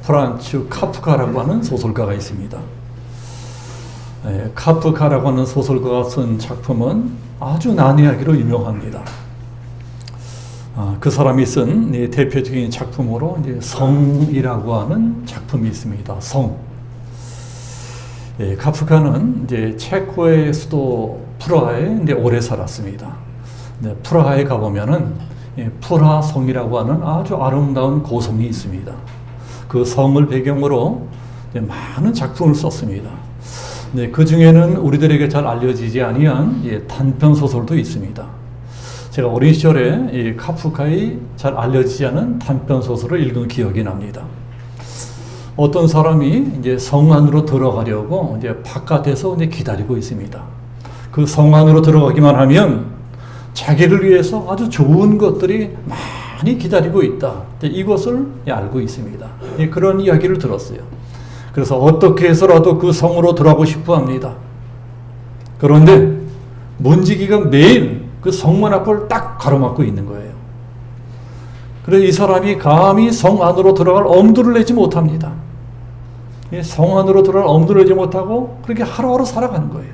프란츠 카프카라고 하는 소설가가 있습니다. 카프카라고 하는 소설가가 쓴 작품은 아주 난이하기로 유명합니다. 그 사람이 쓴 대표적인 작품으로 성이라고 하는 작품이 있습니다. 성. 카프카는 체코의 수도 프라하에 오래 살았습니다. 프라하에 가보면은 프라하 성이라고 하는 아주 아름다운 고성이 있습니다. 그 성을 배경으로 많은 작품을 썼습니다. 그 중에는 우리들에게 잘 알려지지 아니한 단편 소설도 있습니다. 제가 어린 시절에 카프카의 잘 알려지지 않은 단편 소설을 읽은 기억이 납니다. 어떤 사람이 성 안으로 들어가려고 바깥에서 기다리고 있습니다. 그 성 안으로 들어가기만 하면 자기를 위해서 아주 좋은 것들이 많이 기다리고 있다. 이것을 알고 있습니다. 그런 이야기를 들었어요. 그래서 어떻게 해서라도 그 성으로 들어가고 싶어 합니다. 그런데 문지기가 매일 그 성문 앞을 딱 가로막고 있는 거예요. 그래서 이 사람이 감히 성 안으로 들어갈 엄두를 내지 못합니다. 성 안으로 들어갈 엄두를 내지 못하고 그렇게 하루하루 살아가는 거예요.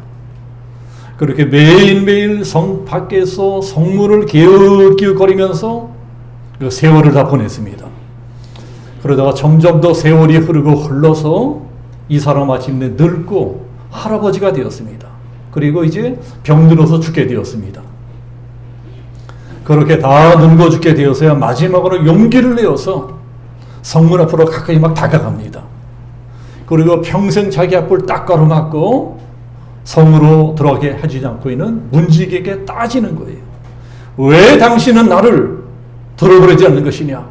그렇게 매일매일 성 밖에서 성문을 기웃기웃거리면서 그 세월을 다 보냈습니다. 그러다가 점점 더 세월이 흐르고 흘러서 이 사람 마침내 늙고 할아버지가 되었습니다. 그리고 이제 병들어서 죽게 되었습니다. 그렇게 다 늙어 죽게 되어서야 마지막으로 용기를 내어서 성문 앞으로 가까이 막 다가갑니다. 그리고 평생 자기 앞을 딱 가로막고 성으로 들어가게 해주지 않고 있는 문지기에게 따지는 거예요. 왜 당신은 나를 들어보내지 않는 것이냐?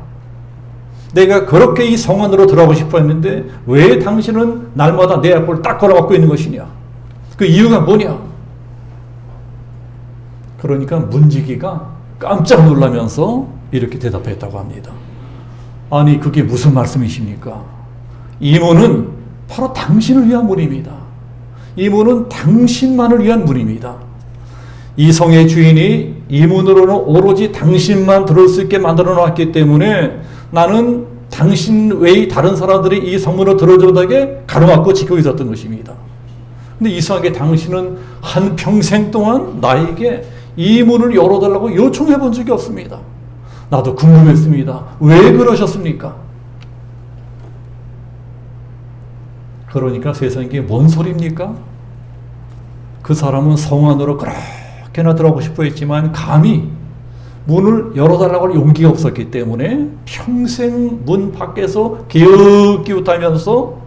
내가 그렇게 이 성 안으로 들어가고 싶어 했는데 왜 당신은 날마다 내 앞을 딱 걸어막고 있는 것이냐? 그 이유가 뭐냐? 그러니까 문지기가 깜짝 놀라면서 이렇게 대답했다고 합니다. 아니 그게 무슨 말씀이십니까? 이 문은 바로 당신을 위한 문입니다. 이 문은 당신만을 위한 문입니다. 이 성의 주인이 이 문으로는 오로지 당신만 들어올 수 있게 만들어 놨기 때문에 나는 당신 외의 다른 사람들이 이 성문으로 들어오지 못하게 가로막고 지키고 있었던 것입니다. 근데 이상하게 당신은 한평생 동안 나에게 이 문을 열어달라고 요청해 본 적이 없습니다. 나도 궁금했습니다. 왜 그러셨습니까? 그러니까 세상에 이게 뭔 소리입니까? 그 사람은 성 안으로 그렇게나 들어가고 싶어 했지만 감히 문을 열어달라고 할 용기가 없었기 때문에 평생 문 밖에서 기웃기웃하면서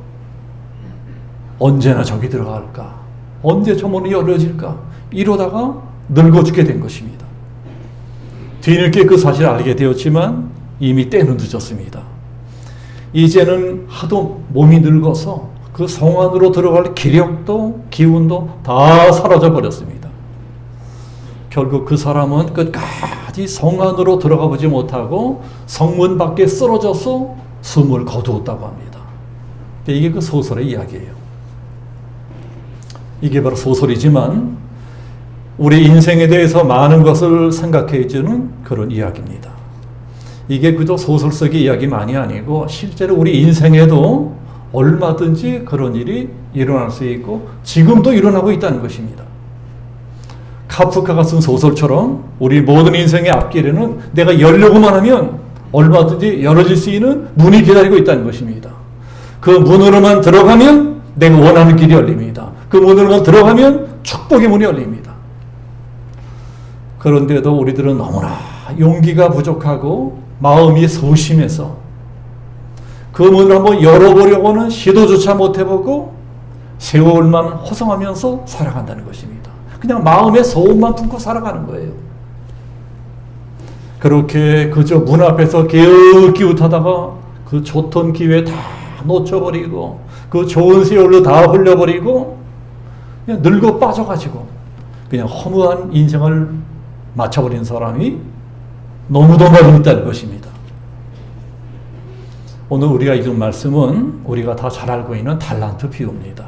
언제나 저기 들어갈까? 언제 저 문이 열려질까? 이러다가 늙어 죽게 된 것입니다. 뒤늦게 그 사실을 알게 되었지만 이미 때는 늦었습니다. 이제는 하도 몸이 늙어서 그 성 안으로 들어갈 기력도 기운도 다 사라져 버렸습니다. 결국 그 사람은 끝까지 성 안으로 들어가 보지 못하고 성문 밖에 쓰러져서 숨을 거두었다고 합니다. 이게 그 소설의 이야기예요. 이게 바로 소설이지만 우리 인생에 대해서 많은 것을 생각해 주는 그런 이야기입니다. 이게 그저 소설 속의 이야기만이 아니고 실제로 우리 인생에도 얼마든지 그런 일이 일어날 수 있고 지금도 일어나고 있다는 것입니다. 카프카가 쓴 소설처럼 우리 모든 인생의 앞길에는 내가 열려고만 하면 얼마든지 열어질 수 있는 문이 기다리고 있다는 것입니다. 그 문으로만 들어가면 내가 원하는 길이 열립니다. 그 문으로만 들어가면 축복의 문이 열립니다. 그런데도 우리들은 너무나 용기가 부족하고 마음이 소심해서 그 문을 한번 열어보려고는 시도조차 못해보고 세월만 호송하면서 살아간다는 것입니다. 그냥 마음의 소원만 품고 살아가는 거예요. 그렇게 그저 문 앞에서 기웃기웃하다가 그 좋던 기회 다 놓쳐버리고 그 좋은 세월로 다 흘려버리고 그냥 늙어 빠져가지고 그냥 허무한 인생을 마쳐버린 사람이 너무도 많이 있다는 것입니다. 오늘 우리가 읽은 말씀은 우리가 다 잘 알고 있는 달란트 비유입니다.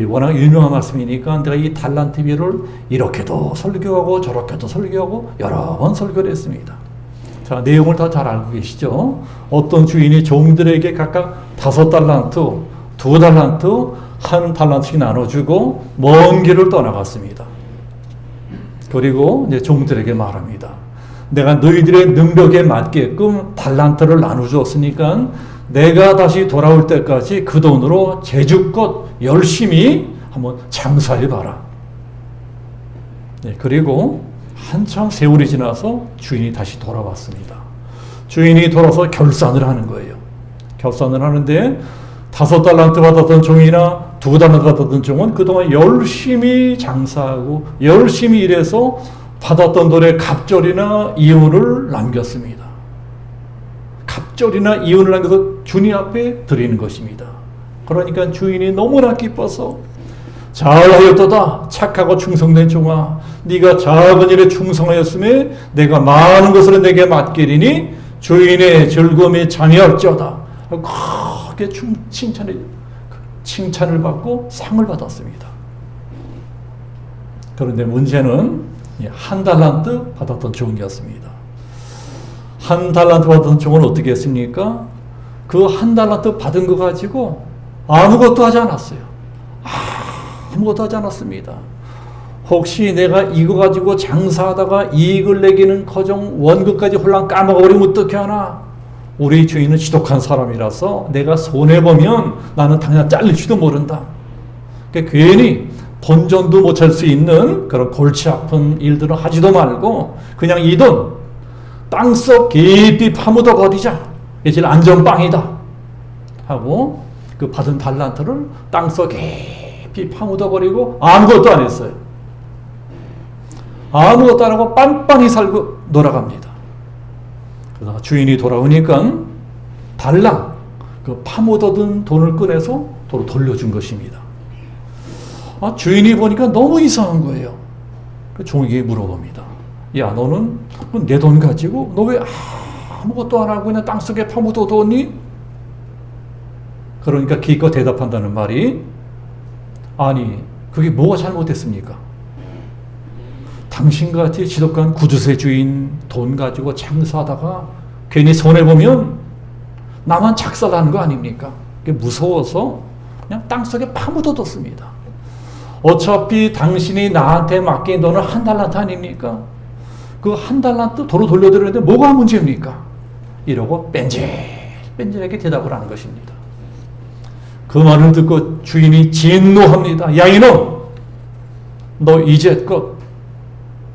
워낙 유명한 말씀이니까 내가 이 달란트 비유를 이렇게도 설교하고 저렇게도 설교하고 여러 번 설교를 했습니다. 자, 내용을 다 잘 알고 계시죠? 어떤 주인이 종들에게 각각 5달란트, 2달란트, 1달란트씩 나눠주고 먼 길을 떠나갔습니다. 그리고 이제 종들에게 말합니다. 내가 너희들의 능력에 맞게끔 달란트를 나눠주었으니까 내가 다시 돌아올 때까지 그 돈으로 제주껏 열심히 한번 장사해봐라. 네, 그리고 한참 세월이 지나서 주인이 다시 돌아왔습니다. 주인이 돌아서 결산을 하는 거예요. 결산을 하는데 5달란트 받았던 종이나 2달란트 받았던 종은 그동안 열심히 장사하고 열심히 일해서 받았던 돈의 갑절이나 이윤을 남겼습니다. 갑절이나 이윤을 남겨서 주님 앞에 드리는 것입니다. 그러니까 주인이 너무나 기뻐서 잘하였도다 착하고 충성된 종아, 네가 작은 일에 충성하였음에 내가 많은 것을 내게 맡기리니 주인의 즐거움이 장애할지어다. 크게 칭찬을 받고 상을 받았습니다. 그런데 문제는 1달란트 받았던 종이었습니다. 1달란트 받았던 종은 어떻게 했습니까? 그 1달란트 받은 거 가지고 아무것도 하지 않았어요. 아무것도 하지 않았습니다. 혹시 내가 이거 가지고 장사하다가 이익을 내기는 커녕 원금까지 홀랑 까먹어버리면 어떻게 하나? 우리 주인은 지독한 사람이라서 내가 손해보면 나는 당장 잘릴지도 모른다. 그러니까 괜히 본전도 못 찰 수 있는 그런 골치 아픈 일들을 하지도 말고 그냥 이 돈 땅속 깊이 파묻어 버리자. 이게 제일 안전빵이다. 하고 그 받은 달란트를 땅속 깊이 파묻어 버리고 아무것도 안 했어요. 아무것도 안 하고 빤빤히 살고 돌아갑니다. 그러다가 주인이 돌아오니까 달랑 그 파묻어둔 돈을 꺼내서 도로 돌려준 것입니다. 주인이 보니까 너무 이상한 거예요. 그 종에게 물어봅니다. 야, 너는 내 돈 가지고 너 왜 아무것도 안 하고 그냥 땅속에 파묻어뒀니? 그러니까 기껏 대답한다는 말이, 아니 그게 뭐가 잘못됐습니까? 당신같이 지독한 구두쇠 주인 돈 가지고 장사하다가 괜히 손해보면 나만 작살나는 거 아닙니까? 무서워서 그냥 땅속에 파묻어뒀습니다. 어차피 당신이 나한테 맡긴 돈은 1달란트 아닙니까? 그 1달란트 도로 돌려드리는데 뭐가 문제입니까? 이러고 뺀질뺀질하게 대답을 하는 것입니다. 그 말을 듣고 주인이 진노합니다. 야, 이놈! 너 이제껏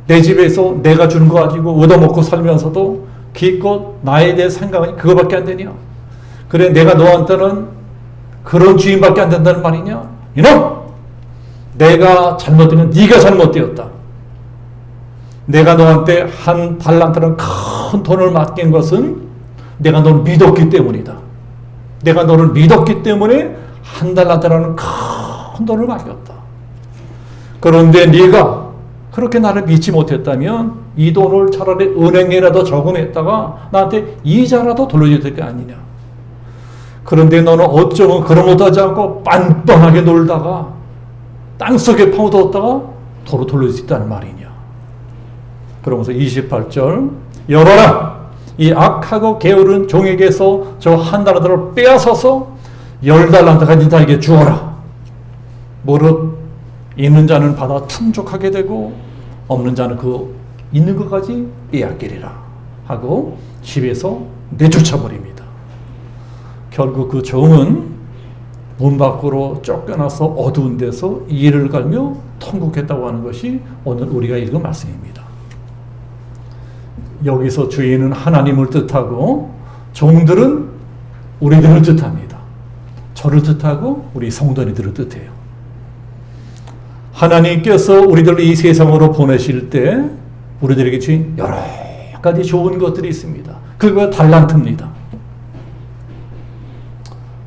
내 집에서 내가 주는 거 가지고 얻어먹고 살면서도 기껏 나에 대해 생각하니 그거밖에 안 되냐? 그래, 내가 너한테는 그런 주인밖에 안 된다는 말이냐? 이놈! 내가 잘못되면 네가 잘못되었다. 내가 너한테 1달란트는 큰 돈을 맡긴 것은 내가 너를 믿었기 때문이다. 내가 너를 믿었기 때문에 1달란트라는 큰 돈을 맡겼다. 그런데 네가 그렇게 나를 믿지 못했다면 이 돈을 차라리 은행에라도 저금했다가 나한테 이자라도 돌려줘야 될 게 아니냐. 그런데 너는 어쩌면 그런 것도 하지 않고 빤빤하게 놀다가 땅속에 파묻었다가 도로 돌려줄 수 있다는 말이냐. 그러면서 28절, 열어라! 이 악하고 게으른 종에게서 저 1달란트를 빼앗아서 10달란트가 너에게 주어라. 무릇 있는 자는 받아 충족하게 되고 없는 자는 그 있는 것까지 빼앗기리라 하고 집에서 내쫓아버립니다. 결국 그 종은 문 밖으로 쫓겨나서 어두운 데서 이를 갈며 통곡했다고 하는 것이 오늘 우리가 읽은 말씀입니다. 여기서 주인은 하나님을 뜻하고 종들은 우리들을 뜻합니다. 저를 뜻하고 우리 성도들을 뜻해요. 하나님께서 우리들을 이 세상으로 보내실 때 우리들에게 주신 여러 가지 좋은 것들이 있습니다. 그거 달란트입니다.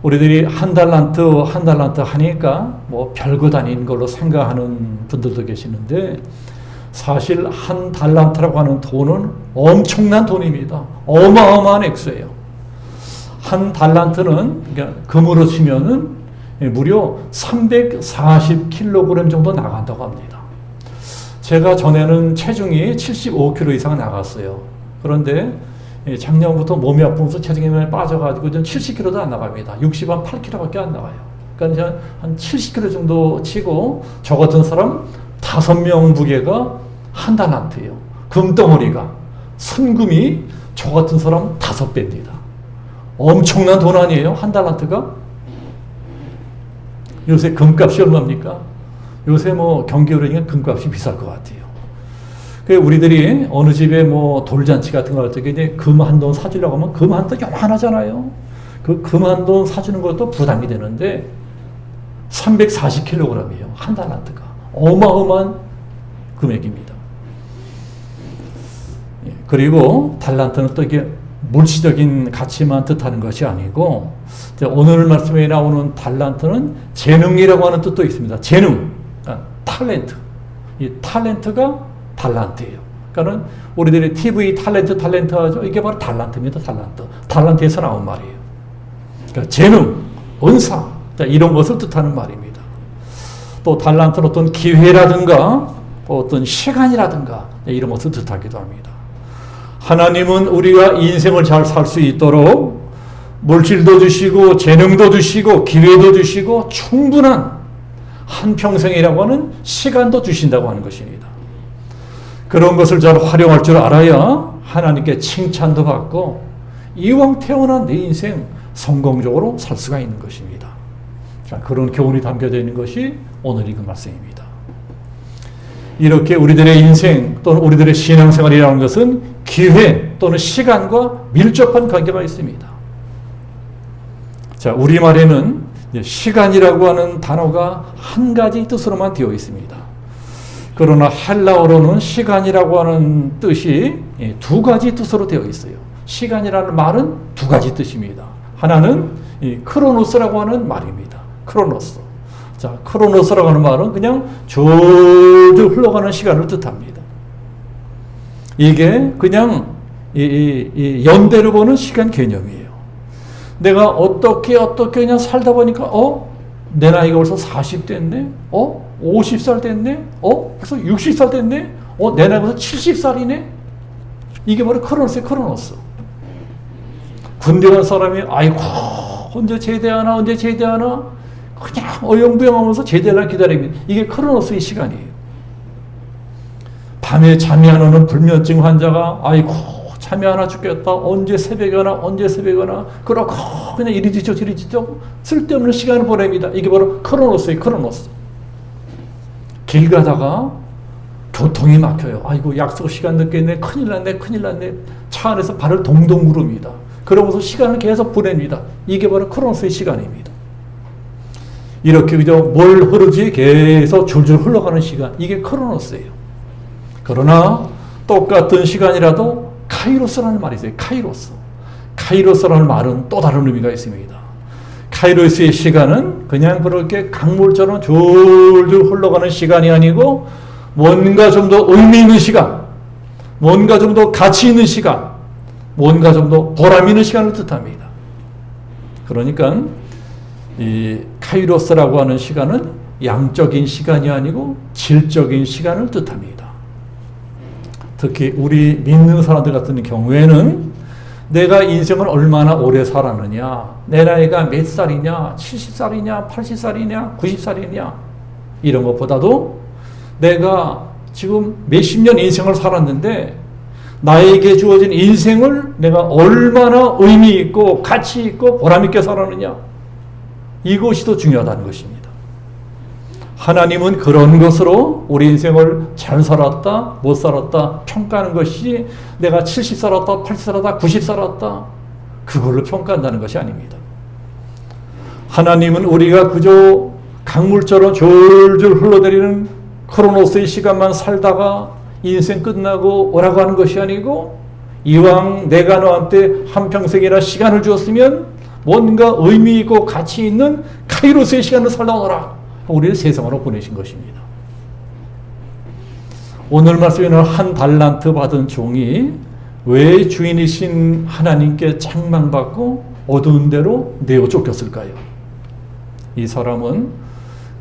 우리들이 1달란트 하니까 뭐 별것 아닌 걸로 생각하는 분들도 계시는데 사실 1달란트라고 하는 돈은 엄청난 돈입니다. 어마어마한 액수예요. 1달란트는 그러니까 금으로 치면은 무려 340kg 정도 나간다고 합니다. 제가 전에는 체중이 75kg 이상 나갔어요. 그런데 작년부터 몸이 아프면서 체중이 많이 빠져가지고 70kg도 안 나갑니다. 60한 8kg밖에 안 나가요. 그러니까 한 70kg 정도 치고 저 같은 사람 5명 무게가 한 달란트예요. 금덩어리가 순금이 저 같은 사람 5배입니다. 엄청난 돈 아니에요? 한 달란트가? 요새 금값이 얼마입니까? 요새 뭐 경기 오르니까 금값이 비쌀 것 같아요. 우리들이 어느 집에 뭐 돌잔치 같은 거 할 때 이제 금 한 돈 사주려고 하면 금 한 돈 요만하잖아요. 그 금 한 돈 사주는 것도 부담이 되는데 340kg이에요. 한 달란트가. 어마어마한 금액입니다. 그리고 달란트는 또 이게 물질적인 가치만 뜻하는 것이 아니고 오늘 말씀에 나오는 달란트는 재능이라고 하는 뜻도 있습니다. 재능, 탤런트. 이 탤런트가 달란트예요. 그러니까 우리들이 TV 탤런트 하죠. 이게 바로 달란트입니다. 달란트에서 나온 말이에요. 그러니까 재능, 은사 이런 것을 뜻하는 말입니다. 또 달란트는 어떤 기회라든가 어떤 시간이라든가 이런 것을 뜻하기도 합니다. 하나님은 우리가 인생을 잘 살 수 있도록 물질도 주시고 재능도 주시고 기회도 주시고 충분한 한평생이라고 하는 시간도 주신다고 하는 것입니다. 그런 것을 잘 활용할 줄 알아야 하나님께 칭찬도 받고 이왕 태어난 내 인생 성공적으로 살 수가 있는 것입니다. 자, 그런 교훈이 담겨져 있는 것이 오늘 읽은 말씀입니다. 이렇게 우리들의 인생 또는 우리들의 신앙생활이라는 것은 기회 또는 시간과 밀접한 관계가 있습니다. 자, 우리말에는 시간이라고 하는 단어가 한 가지 뜻으로만 되어 있습니다. 그러나 헬라어로는 시간이라고 하는 뜻이 두 가지 뜻으로 되어 있어요. 시간이라는 말은 두 가지 뜻입니다. 하나는 크로노스라고 하는 말입니다. 크로노스. 자, 크로노스라고 하는 말은 그냥 졸졸 흘러가는 시간을 뜻합니다. 이게 그냥 연대로 보는 시간 개념이에요. 내가 어떻게 그냥 살다 보니까 내 나이가 벌써 40 됐네? 50살 됐네? 벌써 60살 됐네? 내 나이가 벌써 70살이네? 이게 바로 크로노스예요, 크로노스. 군대 간 사람이 아이고 언제 제대하나 그냥 어영부영하면서 제대를 기다립니다. 이게 크로노스의 시간이에요. 밤에 잠이 안 오는 불면증 환자가 아이고 잠이 안 와 죽겠다. 언제 새벽에 오나 그러고 그냥 이리 뒤져 쓸데없는 시간을 보냅니다. 이게 바로 크로노스예요. 크로노스. 길 가다가 교통이 막혀요. 아이고 약속 시간 늦겠네. 큰일 났네. 차 안에서 발을 동동 구릅니다. 그러면서 시간을 계속 보냅니다. 이게 바로 크로노스의 시간입니다. 이렇게 그저 뭘 흐르지 계속 줄줄 흘러가는 시간. 이게 크로노스예요. 그러나 똑같은 시간이라도 카이로스라는 말이 있어요. 카이로스라는 말은 또 다른 의미가 있습니다. 카이로스의 시간은 그냥 그렇게 강물처럼 줄줄 흘러가는 시간이 아니고 뭔가 좀 더 의미 있는 시간, 뭔가 좀 더 가치 있는 시간, 뭔가 좀 더 보람 있는 시간을 뜻합니다. 그러니까 이 카이로스라고 하는 시간은 양적인 시간이 아니고 질적인 시간을 뜻합니다. 특히 우리 믿는 사람들 같은 경우에는 내가 인생을 얼마나 오래 살았느냐, 내 나이가 몇 살이냐, 70살이냐, 80살이냐, 90살이냐 이런 것보다도 내가 지금 몇십 년 인생을 살았는데 나에게 주어진 인생을 내가 얼마나 의미 있고 가치 있고 보람 있게 살았느냐, 이것이 더 중요하다는 것입니다. 하나님은 그런 것으로 우리 인생을 잘 살았다, 못 살았다 평가하는 것이 내가 70 살았다, 80 살았다, 90 살았다 그걸로 평가한다는 것이 아닙니다. 하나님은 우리가 그저 강물처럼 졸졸 흘러내리는 크로노스의 시간만 살다가 인생 끝나고 오라고 하는 것이 아니고 이왕 내가 너한테 한평생이나 시간을 주었으면 뭔가 의미 있고 가치 있는 카이로스의 시간을 살다 오라. 우리를 세상으로 보내신 것입니다. 오늘 말씀에는 한 달란트 받은 종이 왜 주인이신 하나님께 책망받고 어두운 데로 내어 쫓겼을까요? 이 사람은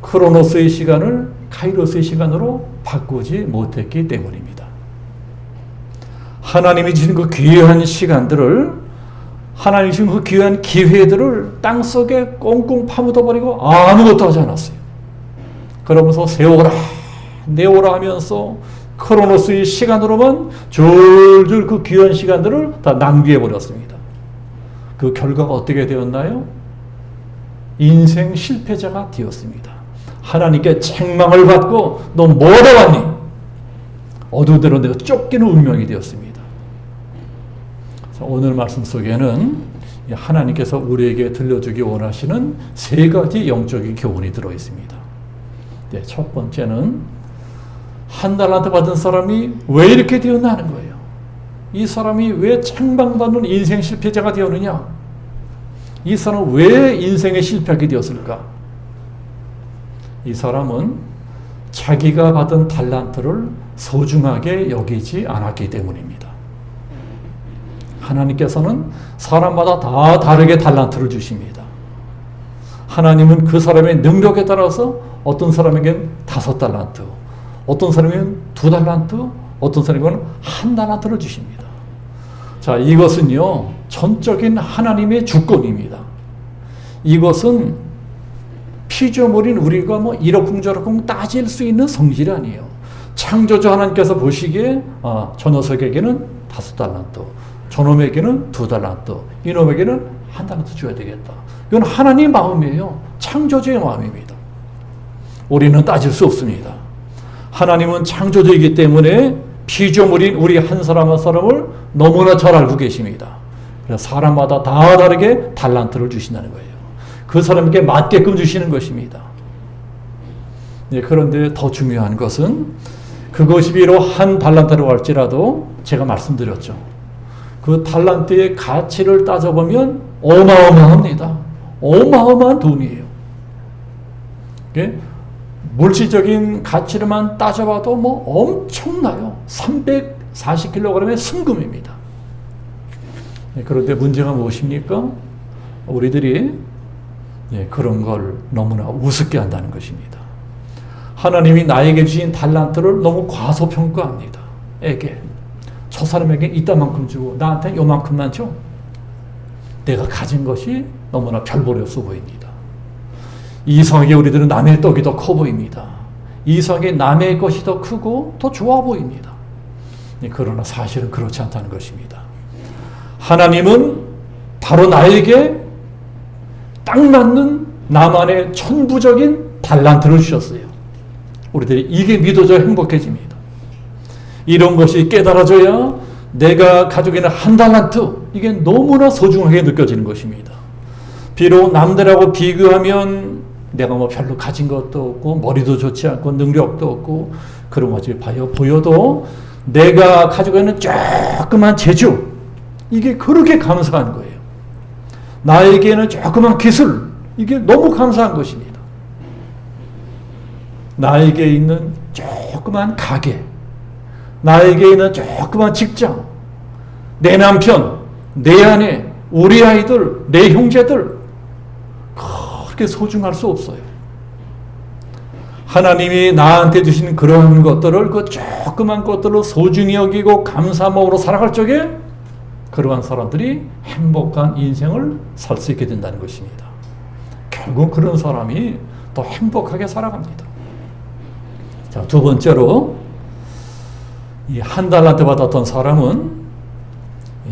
크로노스의 시간을 카이로스의 시간으로 바꾸지 못했기 때문입니다. 하나님이 주신 그 귀한 시간들을, 하나님이 주신 그 귀한 기회들을 땅속에 꽁꽁 파묻어버리고 아무것도 하지 않았어요. 그러면서 세워라 내오라 하면서 크로노스의 시간으로만 줄줄 그 귀한 시간들을 다 낭비해버렸습니다. 그 결과가 어떻게 되었나요? 인생 실패자가 되었습니다. 하나님께 책망을 받고 너 뭐하러 왔니? 어두운 데로 내가 쫓기는 운명이 되었습니다. 오늘 말씀 속에는 하나님께서 우리에게 들려주기 원하시는 세 가지 영적인 교훈이 들어있습니다. 네, 첫 번째는 한 달란트 받은 사람이 왜 이렇게 되었나 하는 거예요. 이 사람이 왜 책망받는 인생 실패자가 되었느냐? 이 사람은 왜 인생에 실패하게 되었을까? 이 사람은 자기가 받은 달란트를 소중하게 여기지 않았기 때문입니다. 하나님께서는 사람마다 다 다르게 달란트를 주십니다. 하나님은 그 사람의 능력에 따라서 어떤 사람에겐 5달란트, 어떤 사람에게는 2달란트, 어떤 사람에게는 1달란트를 주십니다. 자, 이것은요, 전적인 하나님의 주권입니다. 이것은 피조물인 우리가 뭐 이러쿵저러쿵 따질 수 있는 성질이 아니에요. 창조주 하나님께서 보시기에 저 녀석에게는 5달란트, 저놈에게는 2달란트, 이놈에게는 1달란트 줘야 되겠다. 이건 하나님의 마음이에요. 창조주의 마음입니다. 우리는 따질 수 없습니다. 하나님은 창조주이기 때문에 피조물인 우리 한 사람 한 사람을 너무나 잘 알고 계십니다. 그래서 사람마다 다 다르게 달란트를 주신다는 거예요. 그 사람에게 맞게끔 주시는 것입니다. 네, 그런데 더 중요한 것은 그것이 비록 1달란트라고 할지라도 제가 말씀드렸죠. 그 달란트의 가치를 따져보면 어마어마합니다. 어마어마한 돈이에요. 네? 물질적인 가치로만 따져봐도 뭐 엄청나요. 340kg의 순금입니다. 네, 그런데 문제가 무엇입니까? 우리들이 그런 걸 너무나 우습게 한다는 것입니다. 하나님이 나에게 주신 달란트를 너무 과소평가합니다. 저 사람에게 이따만큼 주고 나한테 요만큼만 줘. 내가 가진 것이 너무나 별볼이 없어 보입니다. 이상하게 우리들은 남의 떡이 더 커 보입니다. 이상하게 남의 것이 더 크고 더 좋아 보입니다. 그러나 사실은 그렇지 않다는 것입니다. 하나님은 바로 나에게 딱 맞는 나만의 천부적인 달란트를 주셨어요. 우리들이 이게 믿어져 행복해집니다. 이런 것이 깨달아져야 내가 가지고 있는 1달란트, 이게 너무나 소중하게 느껴지는 것입니다. 비록 남들하고 비교하면 내가 뭐 별로 가진 것도 없고 머리도 좋지 않고 능력도 없고 그런 것이 보여도 내가 가지고 있는 조그만 재주, 이게 그렇게 감사한 거예요. 나에게는 조그만 기술, 이게 너무 감사한 것입니다. 나에게 있는 조그만 가게, 나에게 있는 조그만 직장, 내 남편, 내 아내, 우리 아이들, 내 형제들, 그렇게 소중할 수 없어요. 하나님이 나한테 주신 그런 것들을 그 조그만 것들로 소중히 여기고 감사함으로 살아갈 적에 그러한 사람들이 행복한 인생을 살 수 있게 된다는 것입니다. 결국 그런 사람이 더 행복하게 살아갑니다. 자, 두 번째로 이 1달란트 받았던 사람은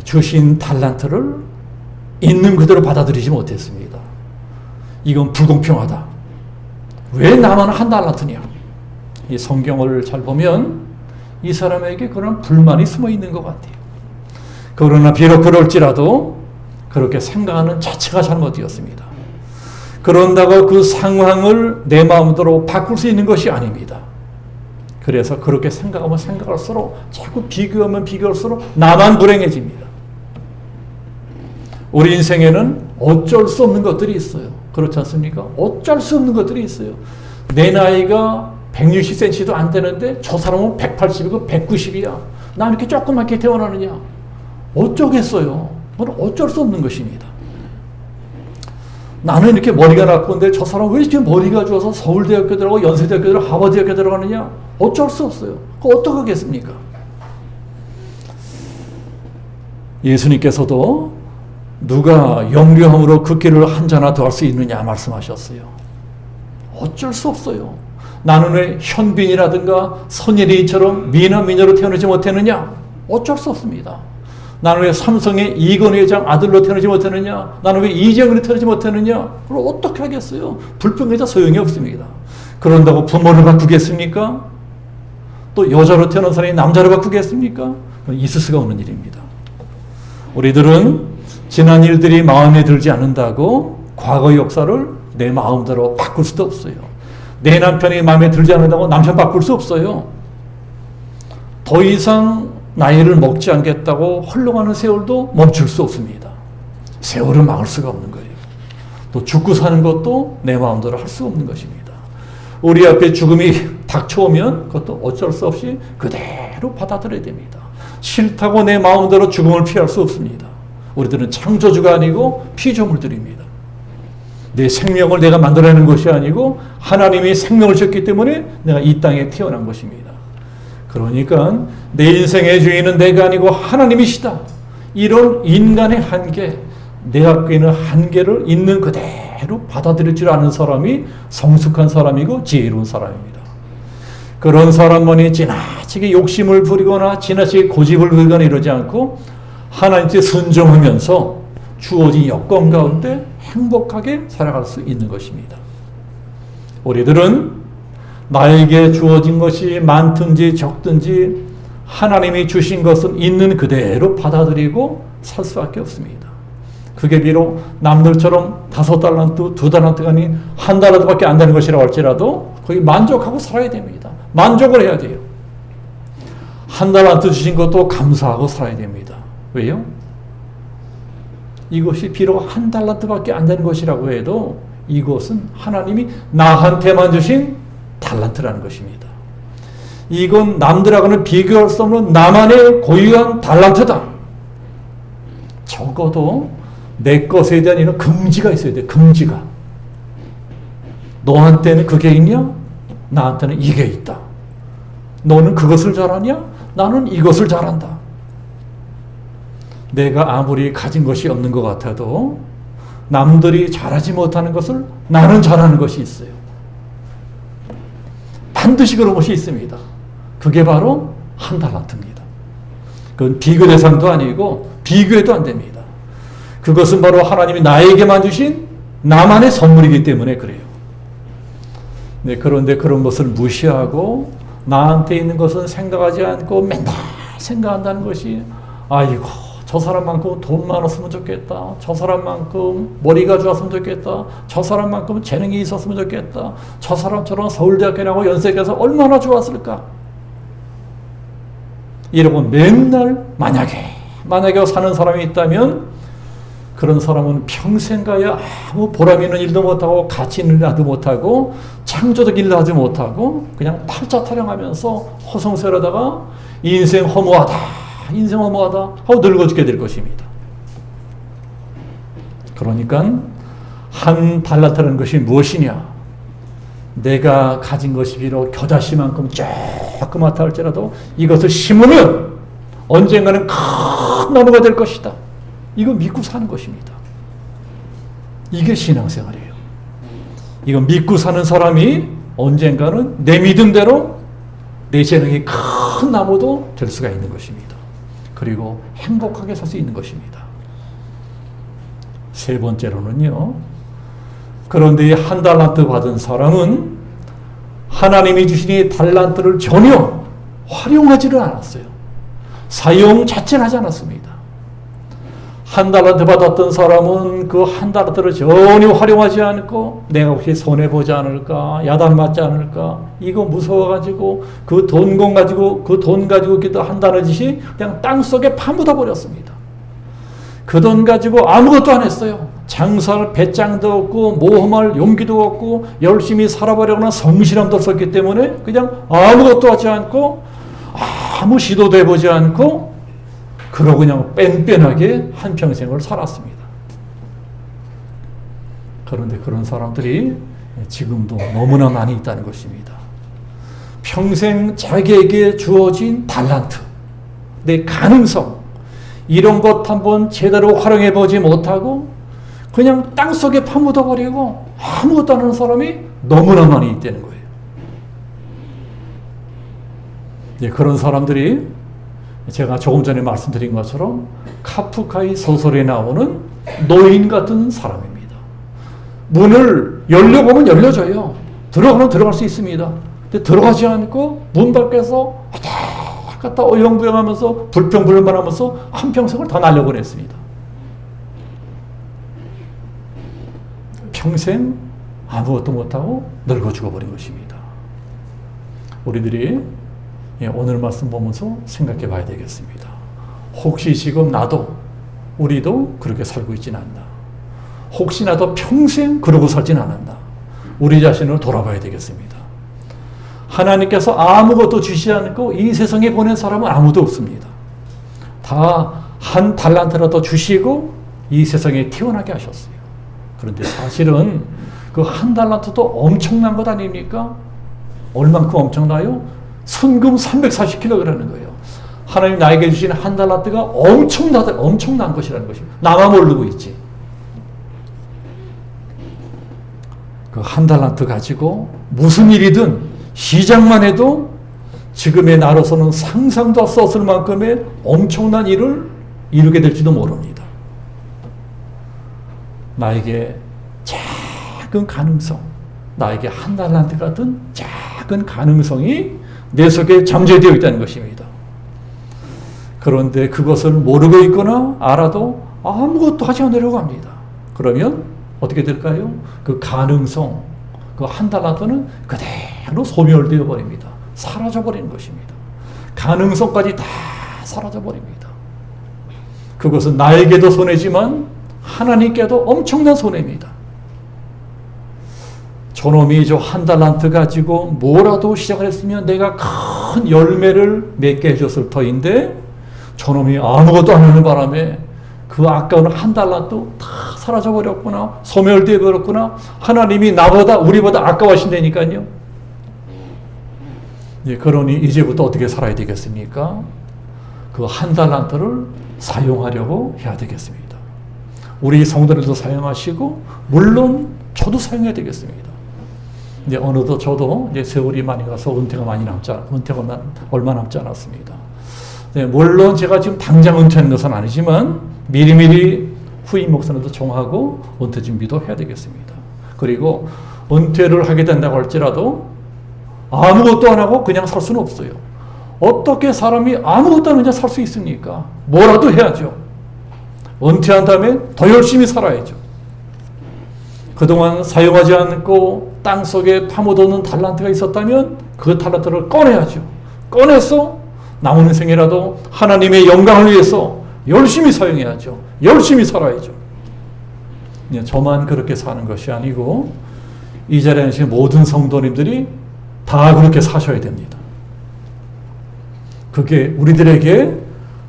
주신 달란트를 있는 그대로 받아들이지 못했습니다. 이건 불공평하다. 왜 나만 1달란트냐? 이 성경을 잘 보면 이 사람에게 그런 불만이 숨어 있는 것 같아요. 그러나 비록 그럴지라도 그렇게 생각하는 자체가 잘못되었습니다. 그런다고 그 상황을 내 마음대로 바꿀 수 있는 것이 아닙니다. 그래서 그렇게 생각하면 생각할수록 자꾸 비교하면 비교할수록 나만 불행해집니다. 우리 인생에는 어쩔 수 없는 것들이 있어요. 그렇지 않습니까? 어쩔 수 없는 것들이 있어요. 내 나이가 160cm도 안 되는데 저 사람은 180이고 190이야. 나 이렇게 조그맣게 태어나느냐? 어쩌겠어요. 그건 어쩔 수 없는 것입니다. 나는 이렇게 머리가 나쁜데 저 사람은 왜 이렇게 머리가 좋아서 서울대학교 들어가고 연세대학교 들어가고 하버드대학교 들어가느냐? 어쩔 수 없어요. 그거 어떡하겠습니까? 예수님께서도 누가 영료함으로 그 길을 한 자나 더 할 수 있느냐 말씀하셨어요. 어쩔 수 없어요. 나는 왜 현빈이라든가 선예리처럼 미나 미녀로 태어나지 못했느냐? 어쩔 수 없습니다. 나는 왜 삼성의 이건 회장 아들로 태어나지 못했느냐? 나는 왜 이재용으로 태어나지 못했느냐? 그럼 어떻게 하겠어요? 불평해도 소용이 없습니다. 그런다고 부모를 바꾸겠습니까? 또 여자로 태어난 사람이 남자로 바꾸겠습니까? 있을 수가 없는 일입니다. 우리들은 지난 일들이 마음에 들지 않는다고 과거의 역사를 내 마음대로 바꿀 수도 없어요. 내 남편이 마음에 들지 않는다고 남편 바꿀 수 없어요. 더 이상 나이를 먹지 않겠다고 흘러가는 세월도 멈출 수 없습니다. 세월을 막을 수가 없는 거예요. 또 죽고 사는 것도 내 마음대로 할 수 없는 것입니다. 우리 앞에 죽음이 닥쳐오면 그것도 어쩔 수 없이 그대로 받아들여야 됩니다. 싫다고 내 마음대로 죽음을 피할 수 없습니다. 우리들은 창조주가 아니고 피조물들입니다. 내 생명을 내가 만들어내는 것이 아니고 하나님이 생명을 줬기 때문에 내가 이 땅에 태어난 것입니다. 그러니까 내 인생의 주인은 내가 아니고 하나님이시다. 이런 인간의 한계, 내 갖고 있는 한계를 있는 그대로 받아들일 줄 아는 사람이 성숙한 사람이고 지혜로운 사람입니다. 그런 사람만이 지나치게 욕심을 부리거나 지나치게 고집을 부리거나 이러지 않고 하나님께 순종하면서 주어진 여건 가운데 행복하게 살아갈 수 있는 것입니다. 우리들은 나에게 주어진 것이 많든지 적든지 하나님이 주신 것은 있는 그대로 받아들이고 살 수밖에 없습니다. 그게 비록 남들처럼 5달란트, 2달란트가 아닌 1달란트밖에 안 되는 것이라고 할지라도 거기 만족하고 살아야 됩니다. 만족을 해야 돼요. 1달란트 주신 것도 감사하고 살아야 됩니다. 왜요? 이것이 비록 1달란트밖에 안 되는 것이라고 해도 이것은 하나님이 나한테만 주신 달란트라는 것입니다. 이건 남들하고는 비교할 수 없는 나만의 고유한 달란트다. 적어도 내 것에 대한 이런 금지가 있어야 돼. 금지가. 너한테는 그게 있냐? 나한테는 이게 있다. 너는 그것을 잘하냐? 나는 이것을 잘한다. 내가 아무리 가진 것이 없는 것 같아도 남들이 잘하지 못하는 것을 나는 잘하는 것이 있어요. 반드시 그런 것이 있습니다. 그게 바로 1달란트입니다. 그건 비교 대상도 아니고 비교해도 안 됩니다. 그것은 바로 하나님이 나에게만 주신 나만의 선물이기 때문에 그래요. 네, 그런데 그런 것을 무시하고 나한테 있는 것은 생각하지 않고 맨날 생각한다는 것이 아이고 저 사람만큼 돈 많았으면 좋겠다. 저 사람만큼 머리가 좋았으면 좋겠다. 저 사람만큼 재능이 있었으면 좋겠다. 저 사람처럼 서울대학교 나고 연세계에서 얼마나 좋았을까. 이러고 맨날 만약에 사는 사람이 있다면 그런 사람은 평생 가야 아무 보람 있는 일도 못하고 가치 있는 일도 하지 못하고 창조적 일도 하지 못하고 그냥 팔자 타령하면서 허송세월하다가 인생 허무하다 하고 늙어 죽게 될 것입니다. 그러니까 1달란트라는 것이 무엇이냐? 내가 가진 것이 비록 겨자씨만큼 조그맣다 할지라도 이것을 심으면 언젠가는 큰 나무가 될 것이다. 이거 믿고 사는 것입니다. 이게 신앙생활이에요. 이거 믿고 사는 사람이 언젠가는 내 믿음대로 내 재능이 큰 나무도 될 수가 있는 것입니다. 그리고 행복하게 살 수 있는 것입니다. 세 번째로는요. 그런데 이 1달란트 받은 사람은 하나님이 주신 이 달란트를 전혀 활용하지를 않았어요. 사용 자체를 하지 않았습니다. 1달란트 받았던 사람은 그 1달란트를 전혀 활용하지 않고 내가 혹시 손해보지 않을까, 야단맞지 않을까, 이거 무서워가지고 그 돈 가지고 기도 한다는 짓이 그냥 땅속에 파묻어 버렸습니다. 그 돈 가지고 아무것도 안 했어요. 장사할 배짱도 없고 모험할 용기도 없고 열심히 살아보려고는 성실함도 없었기 때문에 그냥 아무것도 하지 않고 아무 시도도 해보지 않고 그러고 그냥 뺑뺑하게 한평생을 살았습니다. 그런데 그런 사람들이 지금도 너무나 많이 있다는 것입니다. 평생 자기에게 주어진 달란트, 내 가능성, 이런 것 한번 제대로 활용해 보지 못하고 그냥 땅속에 파묻어 버리고 아무것도 안 하는 사람이 너무나 많이 있다는 거예요. 그런 사람들이 제가 조금 전에 말씀드린 것처럼 카프카의 소설에 나오는 노인 같은 사람입니다. 문을 열려고 하면 열려져요. 들어가면 들어갈 수 있습니다. 근데 들어가지 않고 문 밖에서 왔다 갔다 어영부영하면서 불평불만하면서 한평생을 다 날려보냈습니다. 평생 아무것도 못하고 늙어 죽어버린 것입니다. 우리들이 오늘 말씀 보면서 생각해 봐야 되겠습니다. 혹시 지금 나도 우리도 그렇게 살고 있지는 않나? 혹시 나도 평생 그러고 살지는 않았나? 우리 자신을 돌아봐야 되겠습니다. 하나님께서 아무것도 주시지 않고 이 세상에 보낸 사람은 아무도 없습니다. 다 한 달란트라도 주시고 이 세상에 태어나게 하셨어요. 그런데 사실은 그 한 달란트도 엄청난 것 아닙니까? 얼만큼 엄청나요? 순금 340kg라는 거예요. 하나님 나에게 주신 한 달란트가 엄청난 것이라는 것입니다. 나만 모르고 있지. 그 한 달란트 가지고 무슨 일이든 시작만 해도 지금의 나로서는 상상도 할 수 없을 만큼의 엄청난 일을 이루게 될지도 모릅니다. 나에게 작은 가능성, 나에게 한 달란트 같은 작은 가능성이 내 속에 잠재되어 있다는 것입니다. 그런데 그것을 모르고 있거나 알아도 아무것도 하지 않으려고 합니다. 그러면 어떻게 될까요? 그 가능성, 그 한 달란트는 그대로 소멸되어 버립니다. 사라져 버리는 것입니다. 가능성까지 다 사라져 버립니다. 그것은 나에게도 손해지만 하나님께도 엄청난 손해입니다. 저놈이 저 한 달란트 가지고 뭐라도 시작을 했으면 내가 큰 열매를 맺게 해줬을 터인데 저놈이 아무것도 안 하는 바람에 그 아까운 한 달란트 다 사라져버렸구나, 소멸되어 버렸구나. 하나님이 나보다 우리보다 아까워하신다니까요. 그러니 이제부터 어떻게 살아야 되겠습니까? 그 한 달란트를 사용하려고 해야 되겠습니다. 우리 성도들도 사용하시고 물론 저도 사용해야 되겠습니다. 이제 어느덧 저도 이제 세월이 많이 가서 은퇴가 얼마 남지 않았습니다. 네, 물론 제가 지금 당장 은퇴하는 것은 아니지만 미리미리 후임 목사님도 정하고 은퇴 준비도 해야 되겠습니다. 그리고 은퇴를 하게 된다고 할지라도 아무것도 안 하고 그냥 살 수는 없어요. 어떻게 사람이 아무것도 안 하고 살 수 있습니까? 뭐라도 해야죠. 은퇴한 다음에 더 열심히 살아야죠. 그동안 사용하지 않고 땅속에 파묻어놓은 달란트가 있었다면 그 달란트를 꺼내야죠. 꺼내서 남은 인생이라도 하나님의 영광을 위해서 열심히 사용해야죠. 열심히 살아야죠. 저만 그렇게 사는 것이 아니고 이 자리에 계신 모든 성도님들이 다 그렇게 사셔야 됩니다. 그게 우리들에게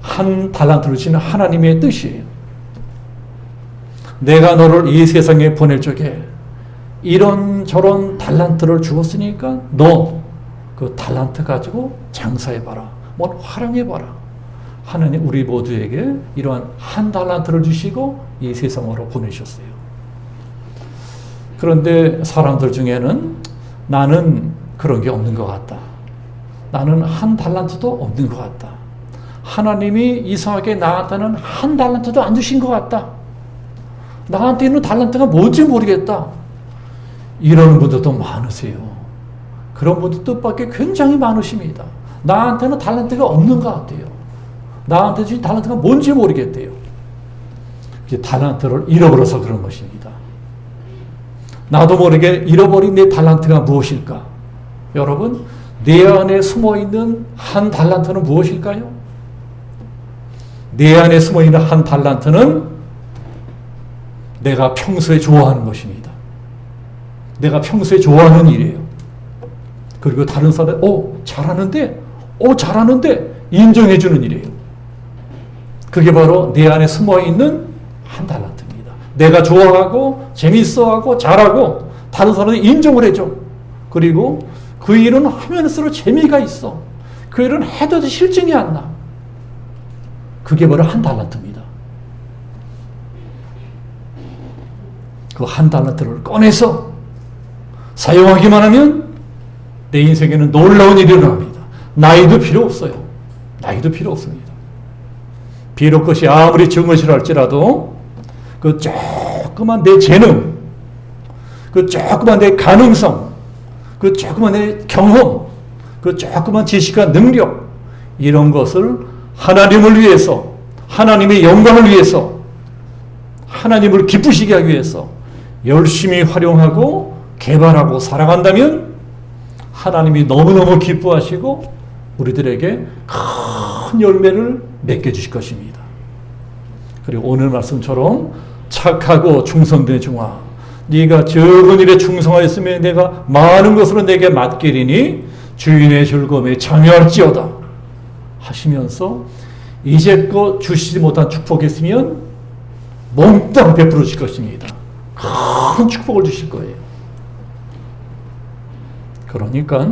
한 달란트를 주시는 하나님의 뜻이에요. 내가 너를 이 세상에 보낼 적에 이런저런 달란트를 주었으니까 너 그 달란트 가지고 장사해봐라. 뭘 활용해봐라. 하나님 우리 모두에게 이러한 한 달란트를 주시고 이 세상으로 보내셨어요. 그런데 사람들 중에는 나는 그런 게 없는 것 같다. 나는 한 달란트도 없는 것 같다. 하나님이 이상하게 나한테는 한 달란트도 안 주신 것 같다. 나한테 있는 달란트가 뭔지 모르겠다. 이러는 분들도 많으세요. 그런 분들 뜻밖의 굉장히 많으십니다. 나한테는 달란트가 없는 것 같아요. 나한테 주신 달란트가 뭔지 모르겠대요. 달란트를 잃어버려서 그런 것입니다. 나도 모르게 잃어버린 내 달란트가 무엇일까? 여러분, 내 안에 숨어있는 한 달란트는 무엇일까요? 내 안에 숨어있는 한 달란트는 내가 평소에 좋아하는 것입니다. 내가 평소에 좋아하는 일이에요. 그리고 다른 사람이 잘하는데 인정해주는 일이에요. 그게 바로 내 안에 숨어있는 한 달란트입니다. 내가 좋아하고 재밌어하고 잘하고 다른 사람이 인정을 해줘. 그리고 그 일은 하면서로 재미가 있어. 그 일은 해도 실증이 안 나. 그게 바로 한 달란트입니다. 그 한 달란트를 꺼내서 사용하기만 하면 내 인생에는 놀라운 일이 일어납니다. 나이도 필요 없어요. 나이도 필요 없습니다. 비록 그것이 아무리 적은 것이라 할지라도 그 조그만 내 재능, 그 조그만 내 가능성, 그 조그만 내 경험, 그 조그만 지식과 능력, 이런 것을 하나님을 위해서, 하나님의 영광을 위해서, 하나님을 기쁘시게 하기 위해서 열심히 활용하고 개발하고 살아간다면 하나님이 너무너무 기뻐하시고 우리들에게 큰 열매를 맺게 주실 것입니다. 그리고 오늘 말씀처럼 착하고 충성된 종아, 네가 적은 일에 충성하였으면 내가 많은 것으로 내게 맡기리니 주인의 즐거움에 참여할지어다 하시면서 이제껏 주시지 못한 축복이 있으면 몽땅 베풀어 주실 것입니다. 큰 축복을 주실 거예요. 그러니까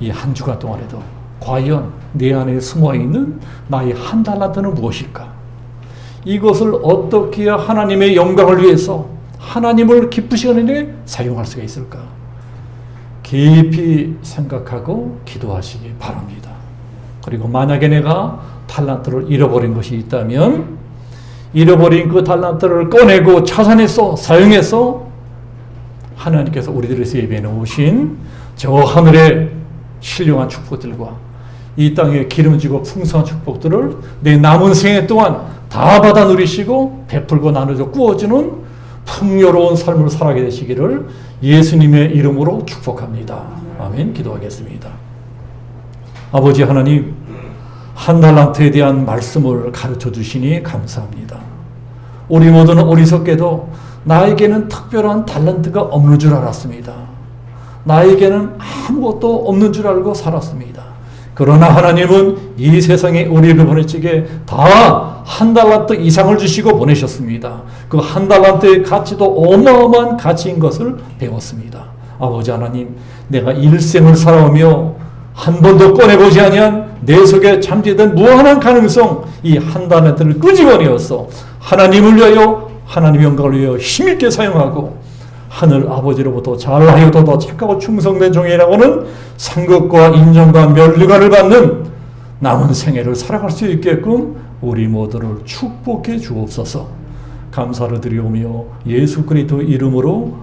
이 한 주간 동안에도 과연 내 안에 숨어있는 나의 한 달란트는 무엇일까? 이것을 어떻게 해야 하나님의 영광을 위해서 하나님을 기쁘시게 하는 데 사용할 수가 있을까? 깊이 생각하고 기도하시기 바랍니다. 그리고 만약에 내가 달란트를 잃어버린 것이 있다면 잃어버린 그 달란트를 꺼내고 찾아내서 사용해서 하나님께서 우리들에서 예배해 놓으신 저 하늘의 신령한 축복들과 이 땅에 기름지고 풍성한 축복들을 내 남은 생애 동안 다 받아 누리시고 베풀고 나누어 꾸어주는 풍요로운 삶을 살아가게 되시기를 예수님의 이름으로 축복합니다. 아멘. 기도하겠습니다. 아버지 하나님, 한 달란트에 대한 말씀을 가르쳐 주시니 감사합니다. 우리 모두는 어리석게도 나에게는 특별한 달란트가 없는 줄 알았습니다. 나에게는 아무것도 없는 줄 알고 살았습니다. 그러나 하나님은 이 세상에 우리를 보내시기에 다 한 달란트 이상을 주시고 보내셨습니다. 그 한 달란트의 가치도 어마어마한 가치인 것을 배웠습니다. 아버지 하나님, 내가 일생을 살아오며 한 번도 꺼내보지 아니한 내 속에 잠재된 무한한 가능성, 이 한 달란트를 끄집어내어서 하나님을 위하여, 하나님의 영광을 위하여 힘있게 사용하고 하늘 아버지로부터 잘하여도 더 착하고 충성된 종이라고는 상급과 인정과 면류관을 받는 남은 생애를 살아갈 수 있게끔 우리 모두를 축복해 주옵소서. 감사를 드리오며 예수 그리스도 이름으로